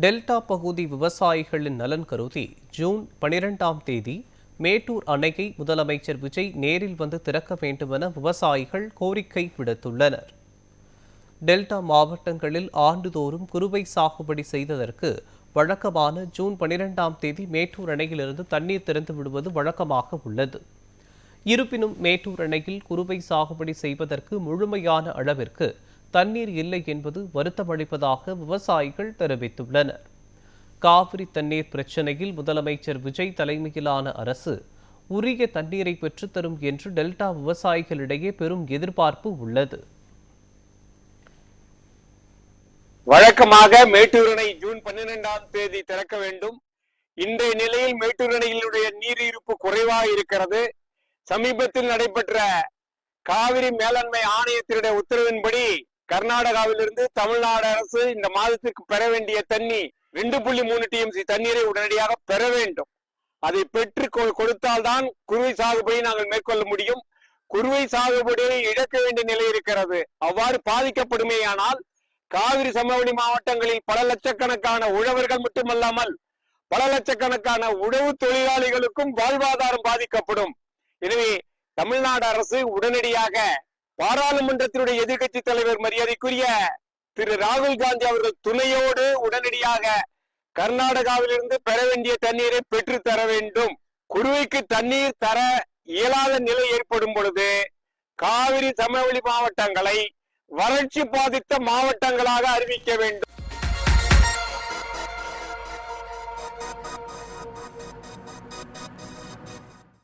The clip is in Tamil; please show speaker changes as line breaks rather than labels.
டெல்டா பகுதி விவசாயிகளின் நலன் கருதி ஜூன் 12ஆம் தேதி மேட்டூர் அணையை முதலமைச்சர் விஜய் நேரில் வந்து திறக்க வேண்டுமென விவசாயிகள் கோரிக்கை விடுத்துள்ளனர். டெல்டா மாவட்டங்களில் ஆண்டுதோறும் குறுவை சாகுபடி செய்ததற்கு வழக்கமான ஜூன் 12ஆம் தேதி மேட்டூர் அணையிலிருந்து தண்ணீர் திறந்து விடுவது வழக்கமாக உள்ளது. இருப்பினும் மேட்டூர் அணையில் குறுவை சாகுபடி செய்வதற்கு முழுமையான அளவிற்கு தண்ணீர் இல்லை என்பது வருத்தமளிப்பதாக விவசாயிகள் தெரிவித்துள்ளனர். காவிரி தண்ணீர் பிரச்சினையில் முதலமைச்சர் விஜய் தலைமையிலான அரசு உரிய தண்ணீரை பெற்றுத்தரும் என்று டெல்டா விவசாயிகளிடையே பெரும் எதிர்பார்ப்பு உள்ளது.
வழக்கமாக மேட்டூர் அணை ஜூன் 12ஆம் தேதி திறக்க வேண்டும். இன்றைய நிலையில் மேட்டூர் அணையினுடைய நீர் இருப்பு குறைவாக இருக்கிறது. சமீபத்தில் நடைபெற்ற காவிரி மேலாண்மை ஆணையத்தினுடைய உத்தரவின்படி கர்நாடகாவிலிருந்து தமிழ்நாடு அரசு இந்த மாதத்திற்கு பெற வேண்டிய தண்ணி 2.3 TMC தண்ணீரை உடனடியாக பெற வேண்டும். அதை பெற்று கொடுத்தால்தான் குறுவை சாகுபடி நாங்கள் மேற்கொள்ள முடியும். குறுவை சாகுபடியை இழக்க வேண்டிய நிலை இருக்கிறது. அவ்வாறு பாதிக்கப்படுமேயானால் காவிரி சமவெளி மாவட்டங்களில் பல லட்சக்கணக்கான உழவர்கள் மட்டுமல்லாமல் பல லட்சக்கணக்கான உழவு தொழிலாளிகளுக்கும் வாழ்வாதாரம் பாதிக்கப்படும். எனவே தமிழ்நாடு அரசு உடனடியாக பாராளுமன்றத்தினுடைய எதிர்கட்சி தலைவர் மரியாதைக்குரிய திரு ராகுல் காந்தி அவர்கள் துணையோடு உடனடியாக கர்நாடகாவிலிருந்து பெற வேண்டிய தண்ணீரை பெற்று தர வேண்டும். குறுவைக்கு தண்ணீர் தர இயலாத நிலை ஏற்படும் பொழுது காவிரி சமவெளி மாவட்டங்களை வறட்சி பாதித்த மாவட்டங்களாக அறிவிக்க வேண்டும்.